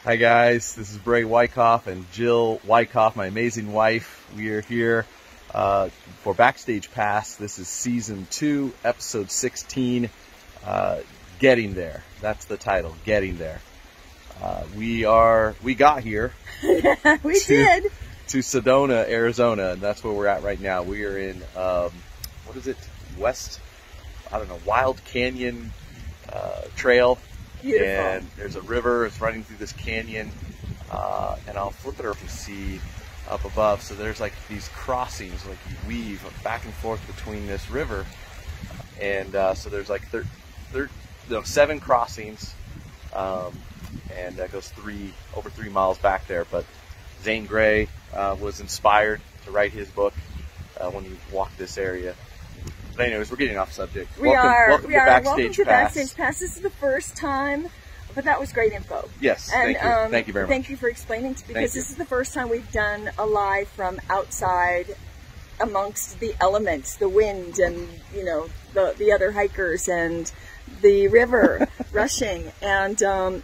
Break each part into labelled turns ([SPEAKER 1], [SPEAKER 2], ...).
[SPEAKER 1] Hi guys, this is Brae Wyckoff and Jill Wyckoff, my amazing wife. We are here for Backstage Pass. This is Season 2, Episode 16, Getting There. That's the title, Getting There. We got here
[SPEAKER 2] did.
[SPEAKER 1] To Sedona, Arizona, and that's where we're at right now. We are in, what is it, Wild Canyon Trail.
[SPEAKER 2] Beautiful.
[SPEAKER 1] And there's a river. It's running through this canyon, and I'll flip it over to see up above. So there's like these crossings, like you weave back and forth between this river, and so there's like 7 crossings, and that goes over 3 miles back there. But Zane Grey was inspired to write his book when he walked this area. But anyways, we're getting off subject. Welcome to Backstage Pass.
[SPEAKER 2] This is the first time, but that was great info.
[SPEAKER 1] Yes,
[SPEAKER 2] and,
[SPEAKER 1] thank you very much.
[SPEAKER 2] Thank you for explaining to me, because this is the first time we've done a live from outside amongst the elements, the wind and, the other hikers and the river rushing and, the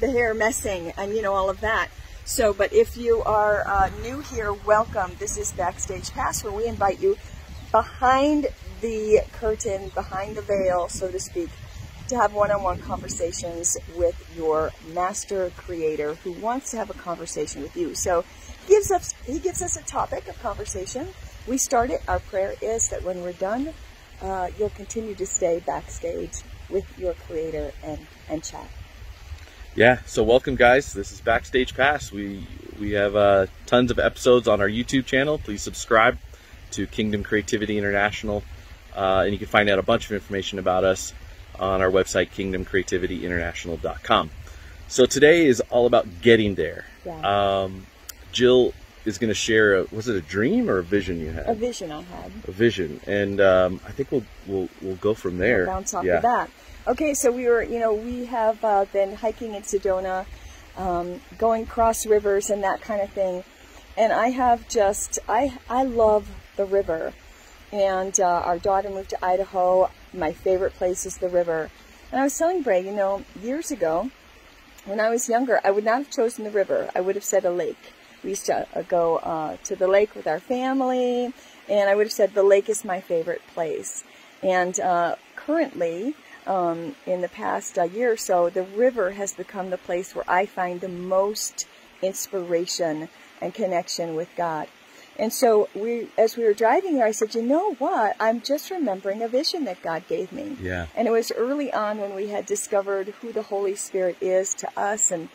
[SPEAKER 2] hair messing and, all of that. So, but if you are new here, welcome. This is Backstage Pass, where we invite you behind the curtain, behind the veil, so to speak, to have one-on-one conversations with your master creator who wants to have a conversation with you. So he gives us a topic of conversation. We start it. Our prayer is that when we're done, you'll continue to stay backstage with your creator and chat.
[SPEAKER 1] Yeah, so welcome guys. This is Backstage Pass. We have tons of episodes on our YouTube channel. Please subscribe to Kingdom Creativity International, and you can find out a bunch of information about us on our website, kingdomcreativityinternational.com. So today is all about getting there.
[SPEAKER 2] Yeah.
[SPEAKER 1] Jill is going to share, was it a dream or a vision you had?
[SPEAKER 2] A vision I had.
[SPEAKER 1] A vision, and I think we'll go from there.
[SPEAKER 2] We'll bounce off of that. Okay, so we have been hiking in Sedona, going across rivers and that kind of thing, and I love the river. And our daughter moved to Idaho. My favorite place is the river. And I was telling Brae, years ago, when I was younger, I would not have chosen the river. I would have said a lake. We used to go to the lake with our family, and I would have said the lake is my favorite place. And currently, in the past year or so, the river has become the place where I find the most inspiration and connection with God. And so as we were driving here, I said, you know what? I'm just remembering a vision that God gave me.
[SPEAKER 1] Yeah.
[SPEAKER 2] And it was early on when we had discovered who the Holy Spirit is to us, and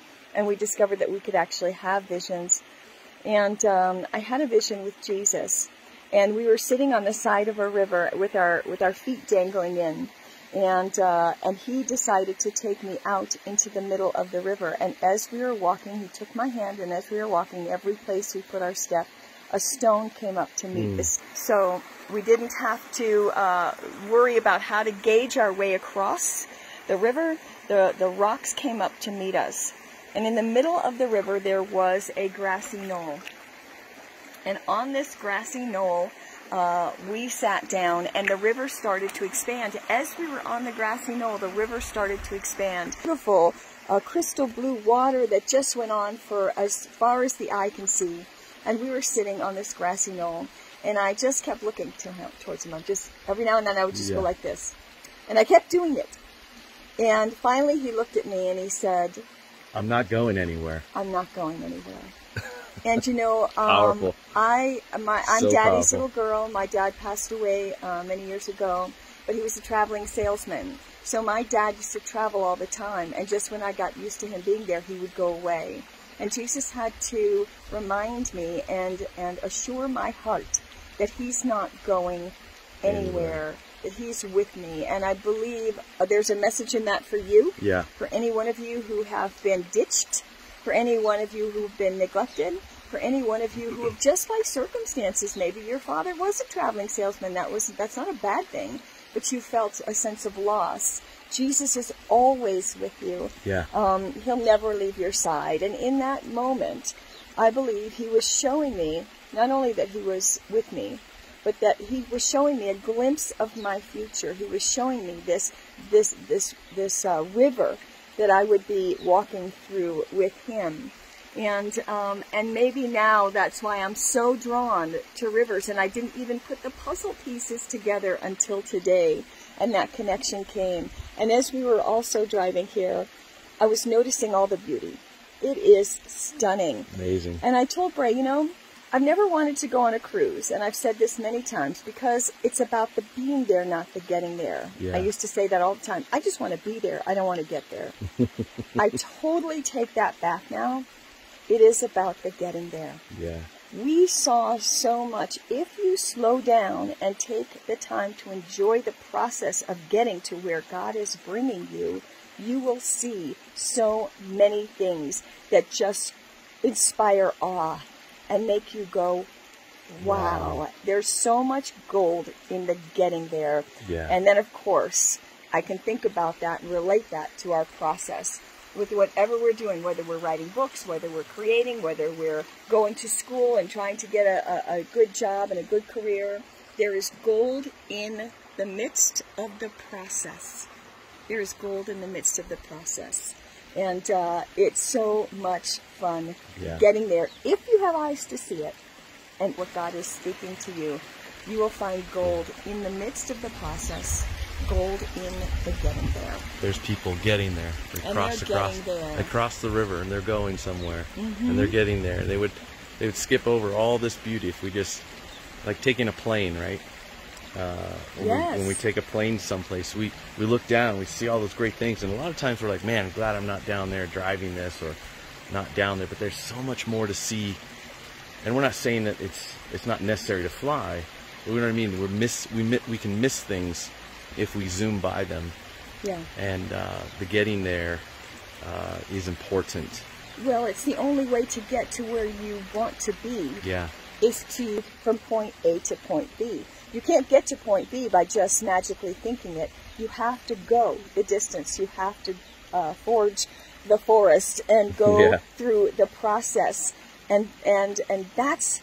[SPEAKER 2] we discovered that we could actually have visions. And I had a vision with Jesus, and we were sitting on the side of a river with our feet dangling in, and he decided to take me out into the middle of the river. And as we were walking, he took my hand, and as we were walking, every place we put our step, a stone came up to meet us. So we didn't have to worry about how to gauge our way across the river. The rocks came up to meet us. And in the middle of the river, there was a grassy knoll. And on this grassy knoll, we sat down, and the river started to expand. As we were on the grassy knoll, the river started to expand. Beautiful crystal blue water that just went on for as far as the eye can see. And we were sitting on this grassy knoll, and I just kept looking towards him. Every now and then I would just go like this. And I kept doing it. And finally he looked at me and he said,
[SPEAKER 1] I'm not going anywhere.
[SPEAKER 2] I'm not going anywhere. And
[SPEAKER 1] powerful.
[SPEAKER 2] I'm
[SPEAKER 1] So
[SPEAKER 2] Daddy's
[SPEAKER 1] powerful.
[SPEAKER 2] little girl. My dad passed away many years ago, but he was a traveling salesman. So my dad used to travel all the time, and just when I got used to him being there, he would go away. And Jesus had to remind me and assure my heart that he's not going anywhere, that he's with me. And I believe there's a message in that for you, for any one of you who have been ditched, for any one of you who have been neglected, for any one of you who have, just by circumstances, maybe your father was a traveling salesman. That's not a bad thing, but you felt a sense of loss. Jesus is always with you.
[SPEAKER 1] Yeah.
[SPEAKER 2] He'll never leave your side. And in that moment, I believe he was showing me not only that he was with me, but that he was showing me a glimpse of my future. He was showing me this river that I would be walking through with him. And maybe now that's why I'm so drawn to rivers, and I didn't even put the puzzle pieces together until today, and that connection came. And as we were also driving here, I was noticing all the beauty. It is stunning.
[SPEAKER 1] Amazing.
[SPEAKER 2] And I told Brae, you know, I've never wanted to go on a cruise, and I've said this many times, because it's about the being there, not the getting there.
[SPEAKER 1] Yeah.
[SPEAKER 2] I used to say that all the time. I just want to be there. I don't want to get there. I totally take that back now. It is about the getting there.
[SPEAKER 1] Yeah.
[SPEAKER 2] We saw so much. If you slow down and take the time to enjoy the process of getting to where God is bringing you, you will see so many things that just inspire awe and make you go, wow. There's so much gold in the getting there.
[SPEAKER 1] Yeah.
[SPEAKER 2] And then, of course, I can think about that and relate that to our process with whatever we're doing, whether we're writing books, whether we're creating, whether we're going to school and trying to get a good job and a good career. There is gold in the midst of the process. There is gold in the midst of the process. And it's so much fun getting there. If you have eyes to see it and what God is speaking to you, you will find gold in the midst of the process, gold in the getting there.
[SPEAKER 1] There's people getting there. They cross the river and they're going somewhere, and they're getting there. They would skip over all this beauty if we just, like taking a plane, right? When we take a plane someplace, we look down, we see all those great things, and a lot of times we're like, man, I'm glad I'm not down there driving this, or not down there. But there's so much more to see, and we're not saying that it's not necessary to fly. But you know what I mean? We can miss things if we zoom by them.
[SPEAKER 2] Yeah. And
[SPEAKER 1] the getting there is important.
[SPEAKER 2] Well, it's the only way to get to where you want to be.
[SPEAKER 1] Yeah.
[SPEAKER 2] Is to from point A to point B. You can't get to point B by just magically thinking it. You have to go the distance. You have to forge the forest and go through the process. And that's,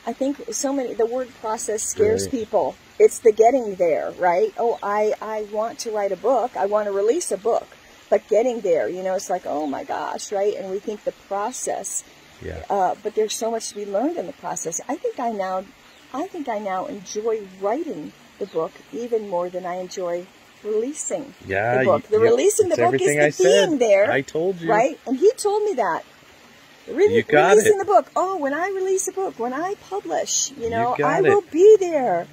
[SPEAKER 2] I think, the word process scares people. It's the getting there, right? Oh, I want to write a book. I want to release a book. But getting there, you know, it's like, oh my gosh, right? And we think the process. Yeah. But there's so much to be learned in the process. I think I now enjoy writing the book even more than I enjoy releasing the book. Releasing the book is the being there.
[SPEAKER 1] I told you.
[SPEAKER 2] Right? And he told me that. Releasing the book. Oh, when I release a book, when I publish, you know, I will be there.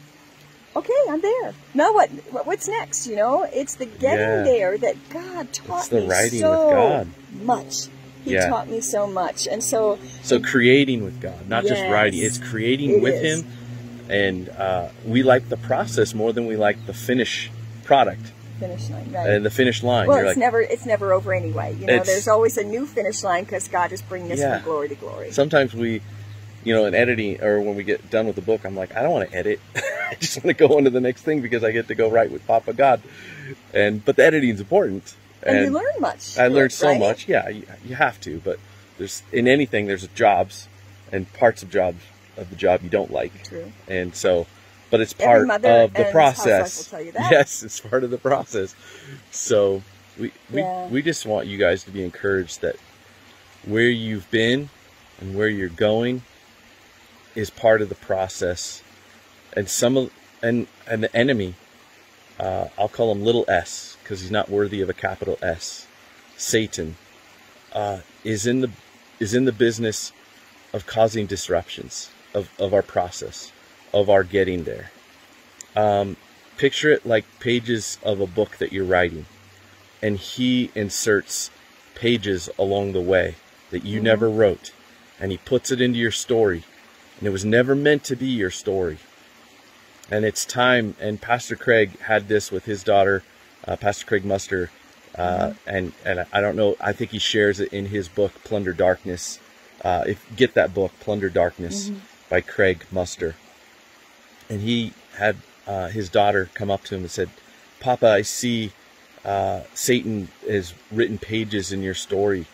[SPEAKER 2] Okay, I'm there. Now what's next? You know, it's the getting there that God taught me so much. He taught me so much. And so
[SPEAKER 1] creating with God, not just writing. It's creating with Him. And we like the process more than we like the finished product.
[SPEAKER 2] Finish line, right.
[SPEAKER 1] And the finish line.
[SPEAKER 2] Well, it's never over anyway. You know, there's always a new finish line because God is bringing us from glory to glory.
[SPEAKER 1] Sometimes we, you know, in editing, or when we get done with the book, I'm like, I don't want to edit. I just want to go on to the next thing because I get to go right with Papa God. But the editing is important.
[SPEAKER 2] And you learn much.
[SPEAKER 1] I learned so much. Yeah, you have to. But in anything, there's jobs and parts of the job you don't like. True. And so, but it's part of the process. Will tell you that. Yes, it's part of the process. So we just want you guys to be encouraged that where you've been and where you're going is part of the process. And and the enemy, I'll call him little s, because he's not worthy of a capital S. Satan is in the business of causing disruptions of our process, of our getting there. Picture it like pages of a book that you're writing, and he inserts pages along the way that you never wrote, and he puts it into your story, and it was never meant to be your story. And it's time, and Pastor Craig had this with his daughter, Pastor Craig Muster, and I don't know, I think he shares it in his book, Plunder Darkness. Get that book, Plunder Darkness, by Craig Muster. And he had his daughter come up to him and said, Papa, I see Satan has written pages in your story,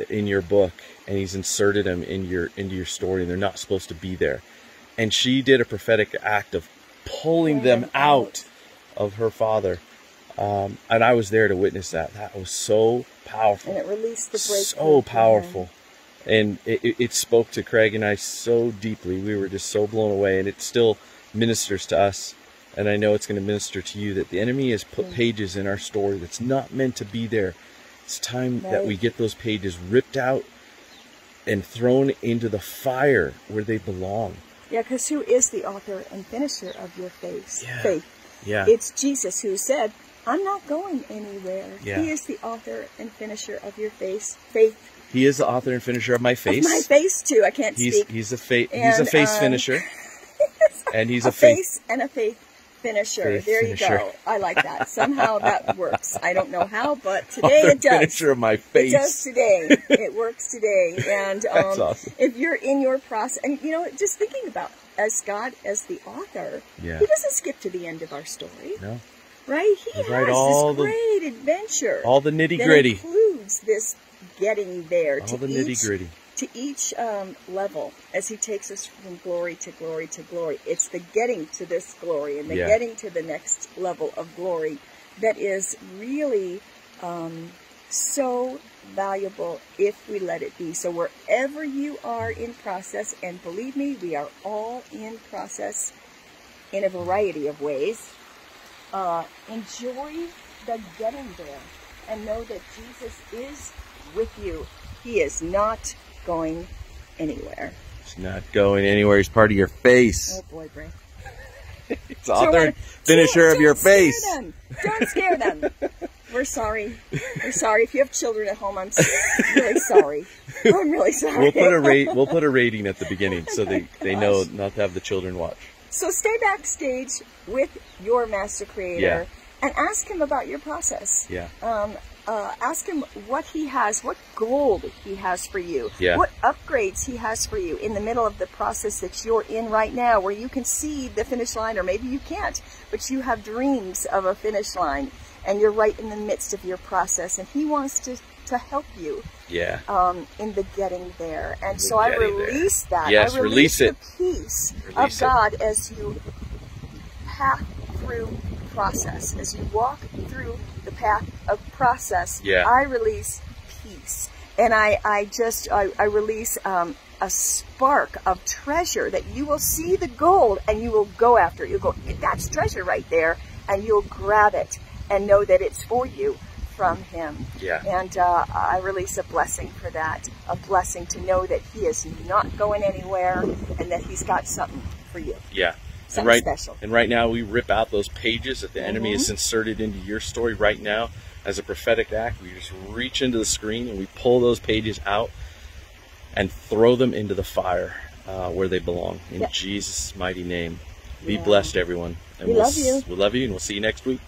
[SPEAKER 1] in your book, and he's inserted them into your story, and they're not supposed to be there. And she did a prophetic act of pulling them out of her father, And I was there to witness that. That was so powerful.
[SPEAKER 2] And it released the breakthrough.
[SPEAKER 1] So powerful. And it spoke to Craig and I so deeply. We were just so blown away. And it still ministers to us. And I know it's going to minister to you, that the enemy has put pages in our story that's not meant to be there. It's time that we get those pages ripped out and thrown into the fire where they belong.
[SPEAKER 2] Yeah, because who is the author and finisher of your faith?
[SPEAKER 1] Yeah.
[SPEAKER 2] It's Jesus who said, I'm not going anywhere.
[SPEAKER 1] Yeah.
[SPEAKER 2] He is the author and finisher of your faith.
[SPEAKER 1] He is the author and finisher of my face.
[SPEAKER 2] Of my face, too. I can't speak.
[SPEAKER 1] He's a face finisher. And he's a
[SPEAKER 2] face and a faith finisher. There you go. I like that. Somehow that works. I don't know how, but today it does.
[SPEAKER 1] Finisher of my face.
[SPEAKER 2] It does today. It works today. And
[SPEAKER 1] that's awesome.
[SPEAKER 2] If you're in your process, and you know, just thinking about as God as the author, He doesn't skip to the end of our story.
[SPEAKER 1] No.
[SPEAKER 2] Right? He has this great adventure.
[SPEAKER 1] All the nitty-gritty.
[SPEAKER 2] That includes this getting there.
[SPEAKER 1] All the nitty-gritty.
[SPEAKER 2] To each level, as He takes us from glory to glory to glory. It's the getting to this glory and the getting to the next level of glory that is really so valuable if we let it be. So wherever you are in process, and believe me, we are all in process in a variety of ways, enjoy the getting there and know that Jesus is with you. He is not going anywhere.
[SPEAKER 1] He's not going anywhere. He's part of your face.
[SPEAKER 2] Oh boy, Brae.
[SPEAKER 1] He's author and finisher of your face.
[SPEAKER 2] Don't scare them. We're sorry. We're sorry. If you have children at home, I'm really sorry. I'm really sorry.
[SPEAKER 1] We'll put a rating at the beginning so they know not to have the children watch.
[SPEAKER 2] So stay backstage with your Master Creator and ask Him about your process.
[SPEAKER 1] Yeah.
[SPEAKER 2] Ask Him what He has, what gold He has for you, what upgrades He has for you in the middle of the process that you're in right now, where you can see the finish line, or maybe you can't, but you have dreams of a finish line, and you're right in the midst of your process, and He wants to help you in the getting there. And so I release that.
[SPEAKER 1] Yes,
[SPEAKER 2] I release the peace of God as you path through process, as you walk through the path of process. I release peace, and I release a spark of treasure, that you will see the gold and you will go after it. You'll go, that's treasure right there, and you'll grab it and know that it's for you from Him. And I release a blessing for that, a blessing to know that He is not going anywhere and that He's got something for you. Something special.
[SPEAKER 1] And right now we rip out those pages that the enemy has inserted into your story right now as a prophetic act. We just reach into the screen and we pull those pages out and throw them into the fire where they belong. In Jesus' mighty name. Be blessed, everyone. And
[SPEAKER 2] we love you.
[SPEAKER 1] We love you, and we'll see you next week.